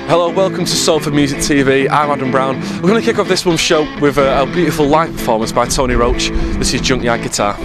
Hello, welcome to Salford Music TV. I'm Adam Brown. We're going to kick off this month's show with a beautiful live performance by Tony Roach. This is Junkyard Guitar.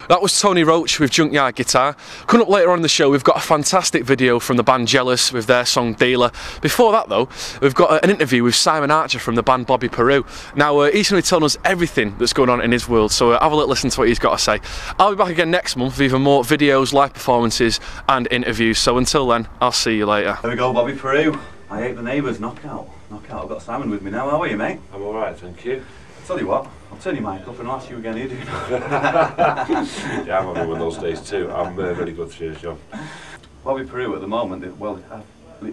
That was Tony Roach with Junkyard Guitar. Coming up later on in the show, we've got a fantastic video from the band Jealous with their song Dealer. Before that though, we've got an interview with Simon Archer from the band Bobbi, Peru. Now he's going to be telling us everything that's going on in his world, so have a little listen to what he's got to say. I'll be back again next month with even more videos, live performances and interviews, so until then, I'll see you later. There we go, Bobbi, Peru. I Hate the Neighbours, knockout. I've got Simon with me now. How are you, mate? I'm alright, thank you. Tell you what, I'll turn your mic up and I'll ask you again, how you doing? Yeah, I'm having one of those days too. I'm very good, cheers, John. Bobbi, Peru at the moment, well,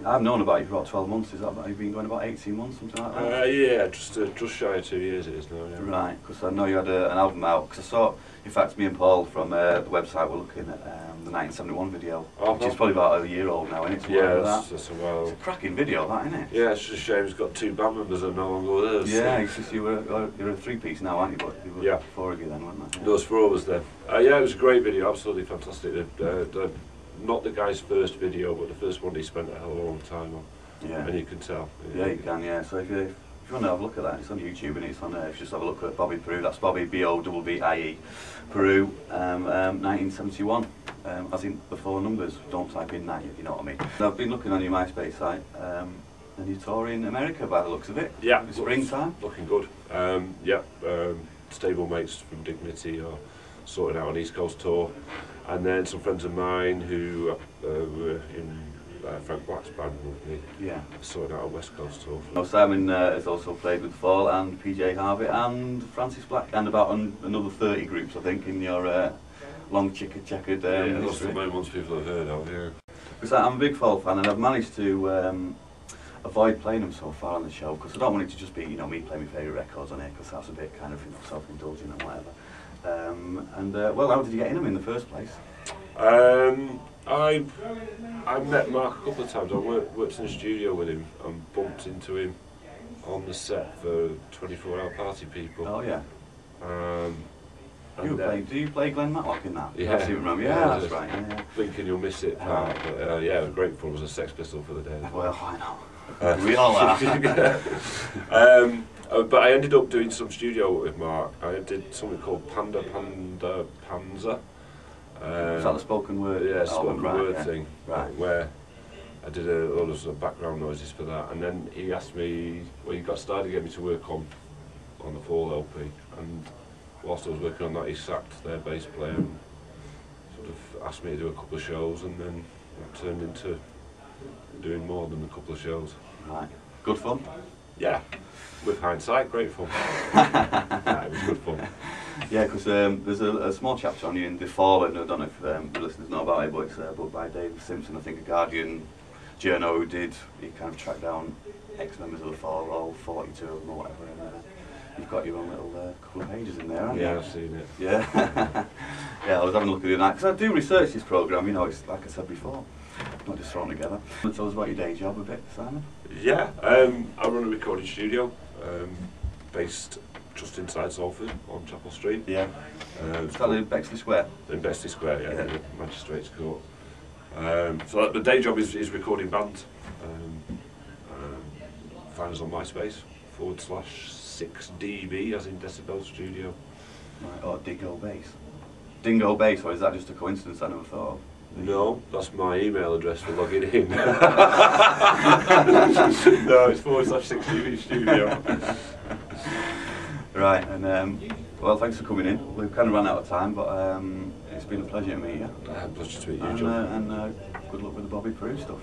I've known about you for about 12 months, is that right? You've been going about 18 months, something like that? Yeah, just shy of 2 years it is now, yeah. Right, because I know you had an album out, because I saw, in fact, me and Paul from the website were looking at the 1971 video, which is probably about a year old now, isn't it? Yeah, that's a while. It's a cracking video, that, isn't it? Yeah, it's just a shame it's got 2 band members that are no longer with us. Yeah, it's just you're a 3-piece now, aren't you? But you were 4 of you then, weren't they? Yeah. Those 4 of us then. Yeah, it was a great video, absolutely fantastic. Not the guy's first video, but the first one he spent a hell of a long time on. Yeah. And you can tell. Yeah, you can, yeah. So if you want to have a look at that, it's on YouTube and it's on there. If you just have a look at Bobbi Peru, that's Bobbi, B-O-B-B-I-E, Peru, 1971. As in the 4 numbers, don't type in 9 if you know what I mean. So I've been looking on your MySpace site, and you're touring America by the looks of it. Yeah. It's springtime. Looking good. Stable mates from Dignity are sorting out an East Coast tour. And then some friends of mine who were in Frank Black's band with me, sorting out a West Coast tour. Simon has also played with Fall and PJ Harvey and Francis Black and about another 30 groups, I think, in your long checkered those are the main ones people have heard of, yeah. Because I'm a big Fall fan and I've managed to avoid playing them so far on the show because I don't want it to just be, you know, me playing my favourite records on it because that's a bit kind of, you know, self-indulgent and whatever. Well, how did you get in them in the first place? I met Mark a couple of times. I worked in a studio with him and bumped into him on the set for 24 Hour Party People. Oh yeah. Do you play Glenn Matlock in that? Yeah. I seem to remember. Yeah, that's right. Yeah. Thinking you'll miss it. But, yeah, it was great fun. It was a Sex Pistol for the day. Well, I know. We all are. But I ended up doing some studio with Mark. I did something called Panza. Is that the spoken word? Yeah, spoken word thing. Right. Where I did a lot of sort of background noises for that, and then he asked me, well, he got started to get me to work on the Fall LP, and whilst I was working on that, he sacked their bass player and sort of asked me to do a couple of shows, and then it turned into doing more than a couple of shows. Right. Good fun? Yeah. With hindsight, great fun. Yeah, it was good fun. Yeah, because there's a small chapter on you in The Fallen. I don't know if the listeners know about it, but it's a book by Dave Simpson, I think a Guardian journo who did. He kind of tracked down ex-members of The Fall, all 42 of them or whatever, and you've got your own little couple of pages in there, haven't you? Yeah, I've seen it. Yeah. Yeah, I was having a look at it tonight, because I do research this programme, you know, it's like I said before, not just thrown together. Tell us about your day job a bit, Simon. Yeah, I run a recording studio, based just inside Salford on Chapel Street. Yeah. Is that in Bexley Square? In Bexley Square, yeah, in the Magistrates Court. So the day job is recording bands. Find us on MySpace /6db, as in Decibel Studio. Right, or Dingo Bass. Dingo Bass, or is that just a coincidence I never thought of? No, that's my email address for logging in. No, it's /6db Studio. Right, and well, thanks for coming in. We've kind of run out of time, but it's been a pleasure to meet you. Pleasure to meet you, John. And good luck with the Bobbi Peru stuff.